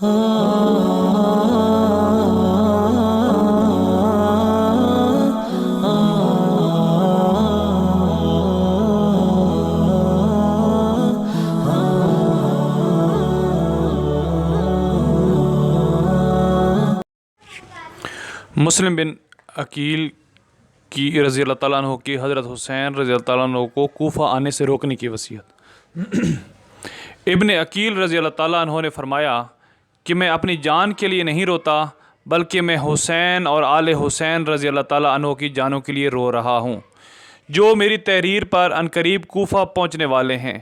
مسلم بن عقیل کی رضی اللہ تعالیٰ عنہ کی حضرت حسین رضی اللہ تعالیٰ عنہ کو کوفہ آنے سے روکنے کی وصیت۔ ابن عقیل رضی اللہ تعالیٰ عنہ نے فرمایا کہ میں اپنی جان کے لیے نہیں روتا، بلکہ میں حسین اور آل حسین رضی اللہ تعالیٰ عنہ کی جانوں کے لیے رو رہا ہوں، جو میری تحریر پر عنقریب کوفہ پہنچنے والے ہیں،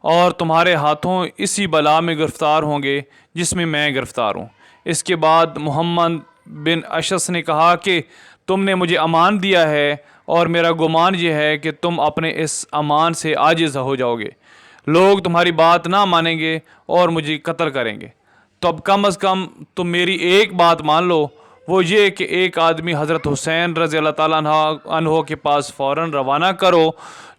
اور تمہارے ہاتھوں اسی بلا میں گرفتار ہوں گے جس میں میں گرفتار ہوں۔ اس کے بعد محمد بن اشعث نے کہا کہ تم نے مجھے امان دیا ہے، اور میرا گمان یہ ہے کہ تم اپنے اس امان سے عاجز ہو جاؤ گے، لوگ تمہاری بات نہ مانیں گے اور مجھے قتل کریں گے، تو اب کم از کم تم میری ایک بات مان لو، وہ یہ کہ ایک آدمی حضرت حسین رضی اللہ تعالیٰ عنہ کے پاس فوراً روانہ کرو،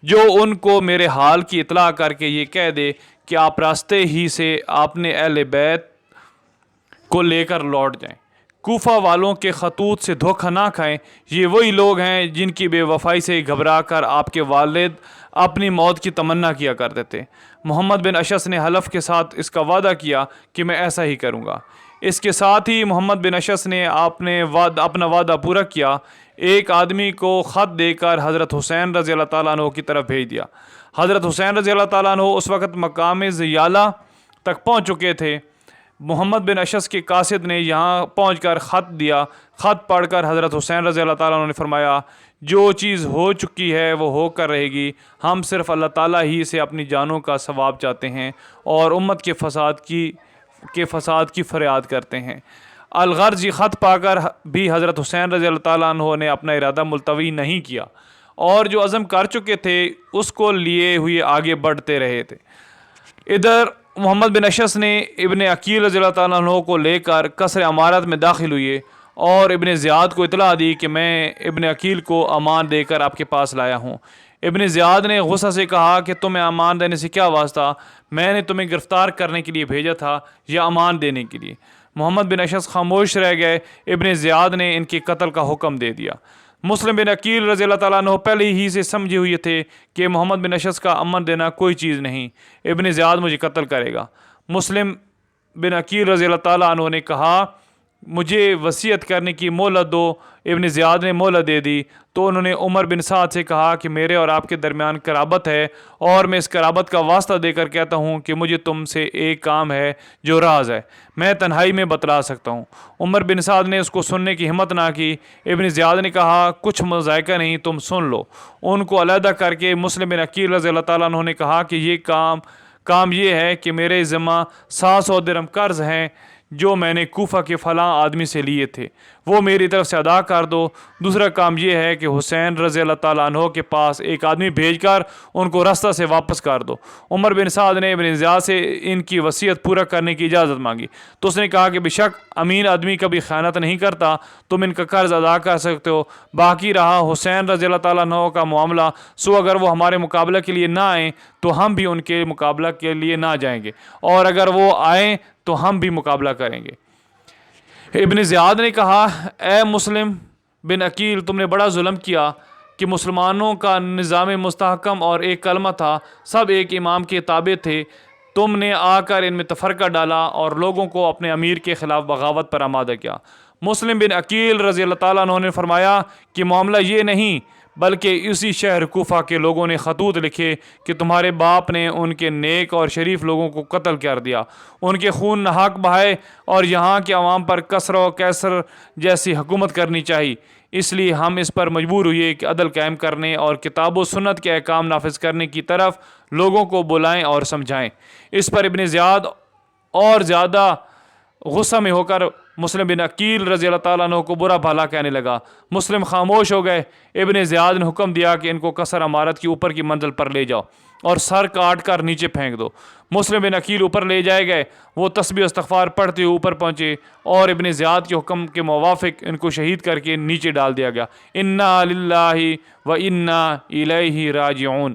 جو ان کو میرے حال کی اطلاع کر کے یہ کہہ دے کہ آپ راستے ہی سے اپنے اہل بیت کو لے کر لوٹ جائیں۔ کوفہ والوں کے خطوط سے دھوکہ نہ کھائیں، یہ وہی لوگ ہیں جن کی بے وفائی سے گھبرا کر آپ کے والد اپنی موت کی تمنا کیا کرتے تھے۔ محمد بن اشعث نے حلف کے ساتھ اس کا وعدہ کیا کہ میں ایسا ہی کروں گا۔ اس کے ساتھ ہی محمد بن اشعث نے اپنا وعدہ پورا کیا، ایک آدمی کو خط دے کر حضرت حسین رضی اللہ تعالیٰ عنہ کی طرف بھیج دیا۔ حضرت حسین رضی اللہ تعالیٰ عنہ اس وقت مقام زیالہ تک پہنچ چکے تھے۔ محمد بن اشعث کے قاصد نے یہاں پہنچ کر خط دیا۔ خط پڑھ کر حضرت حسین رضی اللہ تعالیٰ عنہ نے فرمایا، جو چیز ہو چکی ہے وہ ہو کر رہے گی، ہم صرف اللہ تعالیٰ ہی سے اپنی جانوں کا ثواب چاہتے ہیں اور امت کے فساد کی فریاد کرتے ہیں۔ الغرض یہ خط پا کر بھی حضرت حسین رضی اللہ تعالیٰ عنہ نے اپنا ارادہ ملتوی نہیں کیا، اور جو عزم کر چکے تھے اس کو لیے ہوئے آگے بڑھتے رہے تھے۔ ادھر محمد بن اشعث نے ابن عقیل رضی اللہ تعالیٰ عنہ کو لے کر قصر امارت میں داخل ہوئے اور ابن زیاد کو اطلاع دی کہ میں ابن عقیل کو امان دے کر آپ کے پاس لایا ہوں۔ ابن زیاد نے غصہ سے کہا کہ تمہیں امان دینے سے کیا واسطہ، میں نے تمہیں گرفتار کرنے کے لیے بھیجا تھا یا امان دینے کے لیے؟ محمد بن اشعث خاموش رہ گئے۔ ابن زیاد نے ان کے قتل کا حکم دے دیا۔ مسلم بن عقیل رضی اللہ تعالیٰ عنہ پہلے ہی سے سمجھے ہوئے تھے کہ محمد بن اشعث کا امن دینا کوئی چیز نہیں، ابن زیاد مجھے قتل کرے گا۔ مسلم بن عقیل رضی اللہ تعالیٰ عنہ نے کہا، مجھے وصیت کرنے کی مہلت دو۔ ابن زیاد نے مہلت دے دی تو انہوں نے عمر بن سعد سے کہا کہ میرے اور آپ کے درمیان قرابت ہے، اور میں اس قرابت کا واسطہ دے کر کہتا ہوں کہ مجھے تم سے ایک کام ہے جو راز ہے، میں تنہائی میں بتلا سکتا ہوں۔ عمر بن سعد نے اس کو سننے کی ہمت نہ کی۔ ابن زیاد نے کہا، کچھ مذائقہ نہیں، تم سن لو۔ ان کو علیحدہ کر کے مسلم بن عقیل رضی اللہ تعالیٰ عنہ نے کہا کہ یہ کام یہ ہے کہ میرے ذمہ 700 درہم قرض ہیں جو میں نے کوفہ کے فلاں آدمی سے لیے تھے، وہ میری طرف سے ادا کر دو۔ دوسرا کام یہ ہے کہ حسین رضی اللہ تعالیٰ عنہ کے پاس ایک آدمی بھیج کر ان کو رستہ سے واپس کر دو۔ عمر بن سعد نے ابن زیاد سے ان کی وصیت پورا کرنے کی اجازت مانگی تو اس نے کہا کہ بے شک امین آدمی کبھی خیانت نہیں کرتا، تم ان کا قرض ادا کر سکتے ہو۔ باقی رہا حسین رضی اللہ تعالیٰ عنہ کا معاملہ، سو اگر وہ ہمارے مقابلہ کے لیے نہ آئیں تو ہم بھی ان کے مقابلہ کے لیے نہ جائیں گے، اور اگر وہ آئیں تو ہم بھی مقابلہ کریں گے۔ ابن زیاد نے کہا، اے مسلم بن عقیل، تم نے بڑا ظلم کیا کہ مسلمانوں کا نظام مستحکم اور ایک کلمہ تھا، سب ایک امام کے تابع تھے، تم نے آ کر ان میں تفرقہ ڈالا اور لوگوں کو اپنے امیر کے خلاف بغاوت پر آمادہ کیا۔ مسلم بن عقیل رضی اللہ تعالیٰ عنہ نے فرمایا کہ معاملہ یہ نہیں، بلکہ اسی شہر کوفہ کے لوگوں نے خطوط لکھے کہ تمہارے باپ نے ان کے نیک اور شریف لوگوں کو قتل کر دیا، ان کے خون ناحق بہائے، اور یہاں کے عوام پر کسر و کیسر جیسی حکومت کرنی چاہیے۔ اس لیے ہم اس پر مجبور ہوئے کہ عدل قائم کرنے اور کتاب و سنت کے احکام نافذ کرنے کی طرف لوگوں کو بلائیں اور سمجھائیں۔ اس پر ابن زیاد اور زیادہ غصہ میں ہو کر مسلم بن عقیل رضی اللہ تعالیٰ عنہ کو برا بھلا کہنے لگا۔ مسلم خاموش ہو گئے۔ ابن زیاد نے حکم دیا کہ ان کو قصر امارت کی اوپر کی منزل پر لے جاؤ اور سر کاٹ کر نیچے پھینک دو۔ مسلم بن عقیل اوپر لے جائے گئے، وہ تسبیح و استغفار پڑھتے ہوئے اوپر پہنچے، اور ابن زیاد کے حکم کے موافق ان کو شہید کر کے نیچے ڈال دیا گیا۔ انا للہ و انا الیہ راجعون۔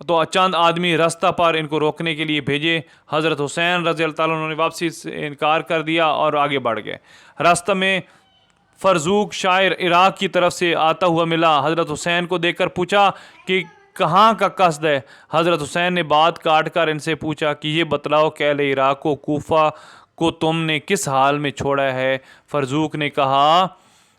تو چند آدمی راستہ پر ان کو روکنے کے لیے بھیجے۔ حضرت حسین رضی اللہ تعالیٰ عنہ نے واپسی سے انکار کر دیا اور آگے بڑھ گئے۔ راستہ میں فرزوق شاعر عراق کی طرف سے آتا ہوا ملا۔ حضرت حسین کو دیکھ کر پوچھا کہ کہاں کا قصد ہے؟ حضرت حسین نے بات کاٹ کر ان سے پوچھا کہ یہ بتلاؤ کہ اہل عراق کو، کوفہ کو تم نے کس حال میں چھوڑا ہے؟ فرزوق نے کہا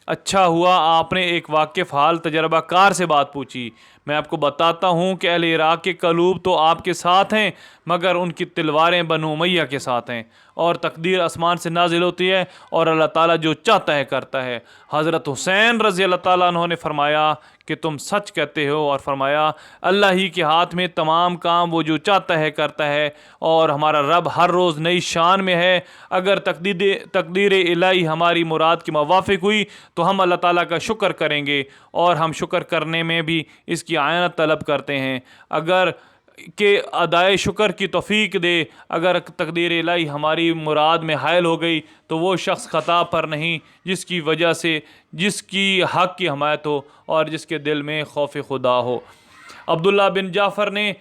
اچھا ہوا آپ نے ایک واقف حال تجربہ کار سے بات پوچھی۔ میں آپ کو بتاتا ہوں کہ اہل عراق کے قلوب تو آپ کے ساتھ ہیں، مگر ان کی تلواریں بنو امیہ کے ساتھ ہیں، اور تقدیر آسمان سے نازل ہوتی ہے اور اللہ تعالیٰ جو چاہتا ہے کرتا ہے۔ حضرت حسین رضی اللہ تعالیٰ عنہ نے فرمایا کہ تم سچ کہتے ہو، اور فرمایا اللہ ہی کے ہاتھ میں تمام کام، وہ جو چاہتا ہے کرتا ہے، اور ہمارا رب ہر روز نئی شان میں ہے۔ اگر تقدیر الہی ہماری مراد کے موافق ہوئی تو ہم اللہ تعالیٰ کا شکر کریں گے، اور ہم شکر کرنے میں بھی اس کی اعانت طلب کرتے ہیں، اگر کہ ادائے شکر کی توفیق دے۔ اگر تقدیر الہی ہماری مراد میں حائل ہو گئی تو وہ شخص خطا پر نہیں جس کی وجہ سے جس کی حق کی حمایت ہو اور جس کے دل میں خوف خدا ہو۔ عبداللہ بن جعفر نے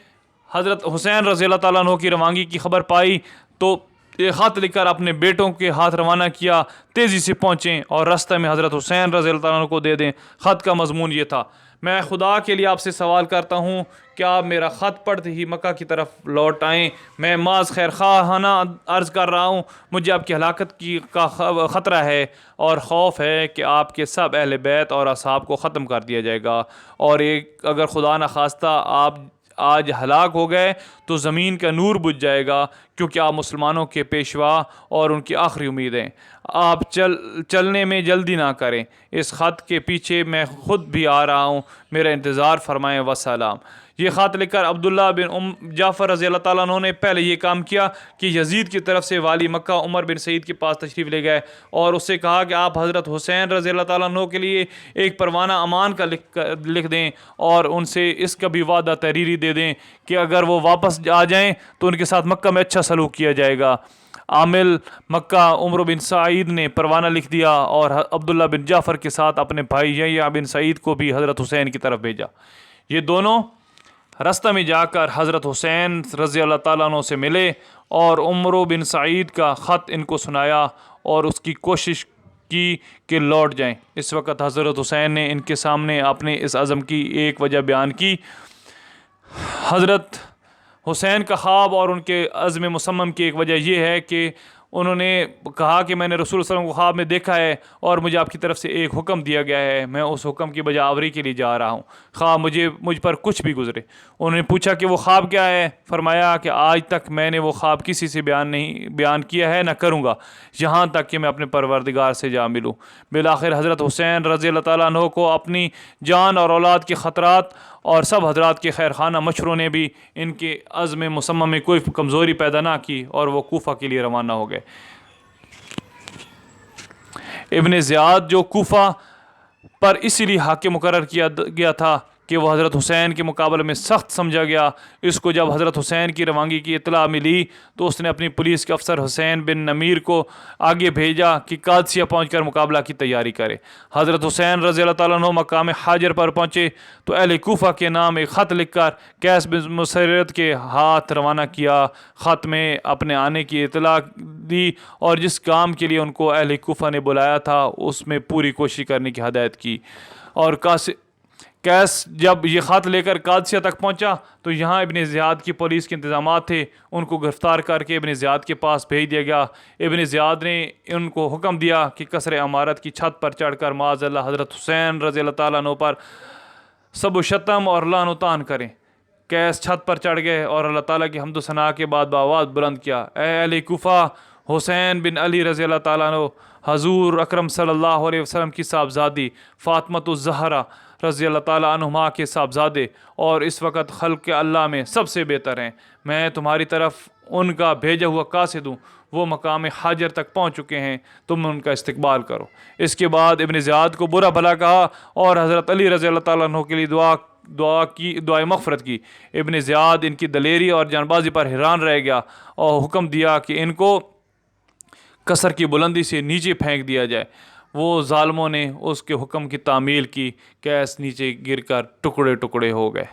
حضرت حسین رضی اللہ تعالیٰ عنہ کی روانگی کی خبر پائی تو ایک خط لکھ کر اپنے بیٹوں کے ہاتھ روانہ کیا، تیزی سے پہنچیں اور راستے میں حضرت حسین رضی اللہ تعالیٰ عنہ کو دے دیں۔ خط کا مضمون یہ تھا: میں خدا کے لیے آپ سے سوال کرتا ہوں کہ آپ میرا خط پڑھتے ہی مکہ کی طرف لوٹ آئیں۔ میں محض خیر خواہانہ عرض کر رہا ہوں، مجھے آپ کی ہلاکت کا خطرہ ہے، اور خوف ہے کہ آپ کے سب اہل بیت اور اصحاب کو ختم کر دیا جائے گا، اور اگر خدا نخواستہ آپ آج ہلاک ہو گئے تو زمین کا نور بجھ جائے گا، کیونکہ آپ مسلمانوں کے پیشوا اور ان کی آخری امید ہیں۔ آپ چلنے میں جلدی نہ کریں، اس خط کے پیچھے میں خود بھی آ رہا ہوں، میرا انتظار فرمائیں، وسلام۔ یہ خط لکھ کر عبداللہ بن جعفر رضی اللہ تعالیٰ عنہ نے پہلے یہ کام کیا کہ یزید کی طرف سے والی مکہ عمر بن سعید کے پاس تشریف لے گئے اور اس سے کہا کہ آپ حضرت حسین رضی اللہ تعالیٰ عنہ کے لیے ایک پروانہ امان کا لکھ دیں، اور ان سے اس کا بھی وعدہ تحریری دے دیں کہ اگر وہ واپس آ جائیں تو ان کے ساتھ مکہ میں اچھا سلوک کیا جائے گا۔ عامل مکہ عمر بن سعید نے پروانہ لکھ دیا اور عبداللہ بن جعفر کے ساتھ اپنے بھائی یحییٰ بن سعید کو بھی حضرت حسین کی طرف بھیجا۔ یہ دونوں راستہ میں جا کر حضرت حسین رضی اللہ تعالیٰ عنہ سے ملے اور عمر بن سعید کا خط ان کو سنایا اور اس کی کوشش کی کہ لوٹ جائیں۔ اس وقت حضرت حسین نے ان کے سامنے اپنے اس عزم کی ایک وجہ بیان کی۔ حضرت حسین کا خواب اور ان کے عزم مصمم کی ایک وجہ یہ ہے کہ انہوں نے کہا کہ میں نے رسول صلی اللہ علیہ وسلم کو خواب میں دیکھا ہے اور مجھے آپ کی طرف سے ایک حکم دیا گیا ہے، میں اس حکم کی بجا آوری کے لیے جا رہا ہوں، خواہ مجھ پر کچھ بھی گزرے۔ انہوں نے پوچھا کہ وہ خواب کیا ہے؟ فرمایا کہ آج تک میں نے وہ خواب کسی سے بیان کیا ہے، نہ کروں گا، یہاں تک کہ میں اپنے پروردگار سے جا ملوں۔ بالآخر حضرت حسین رضی اللہ تعالیٰ عنہ کو اپنی جان اور اولاد کے خطرات اور سب حضرات کے خیرخانہ مشوروں نے بھی ان کے عزم مصمم میں کوئی کمزوری پیدا نہ کی اور وہ کوفہ کے لیے روانہ ہو گئے۔ ابن زیاد جو کوفہ پر اسی لیے حاکم مقرر کیا گیا تھا کہ وہ حضرت حسین کے مقابلے میں سخت سمجھا گیا، اس کو جب حضرت حسین کی روانگی کی اطلاع ملی تو اس نے اپنی پولیس کے افسر حسین بن نمیر کو آگے بھیجا کہ قادسیہ پہنچ کر مقابلہ کی تیاری کرے۔ حضرت حسین رضی اللہ تعالیٰ عنہ مقام حاجر پر پہنچے تو اہل کوفہ کے نام ایک خط لکھ کر قیس بن مسرت کے ہاتھ روانہ کیا۔ خط میں اپنے آنے کی اطلاع دی اور جس کام کے لیے ان کو اہل کوفہ نے بلایا تھا اس میں پوری کوشش کرنے کی ہدایت کی۔ اور قیس جب یہ خط لے کر قادسیہ تک پہنچا تو یہاں ابن زیاد کی پولیس کے انتظامات تھے، ان کو گرفتار کر کے ابن زیاد کے پاس بھیج دیا گیا۔ ابن زیاد نے ان کو حکم دیا کہ قصر عمارت کی چھت پر چڑھ کر معاذ اللہ حضرت حسین رضی اللہ تعالیٰ عنہ پر سب و شتم اور لعن و طعن کریں۔ قیس چھت پر چڑھ گئے اور اللہ تعالیٰ کی حمد و ثناء کے بعد بآواز بلند کیا: اے اہل کوفہ، حسین بن علی رضی اللہ تعالیٰ عنہ حضور اکرم صلی اللہ علیہ وسلم کی صاحبزادی فاطمۃ الزہرا رضی اللہ تعالیٰ عنہما کے صاحبزادے اور اس وقت خلق اللہ میں سب سے بہتر ہیں، میں تمہاری طرف ان کا بھیجا ہوا قاصد ہوں، وہ مقام حاجر تک پہنچ چکے ہیں، تم ان کا استقبال کرو۔ اس کے بعد ابن زیاد کو برا بھلا کہا اور حضرت علی رضی اللہ تعالیٰ عنہ کے لیے دعائے مغفرت کی۔ ابن زیاد ان کی دلیری اور جان بازی پر حیران رہ گیا اور حکم دیا کہ ان کو قصر کی بلندی سے نیچے پھینک دیا جائے۔ وہ ظالموں نے اس کے حکم کی تعمیل کی، قیس نیچے گر کر ٹکڑے ٹکڑے ہو گئے۔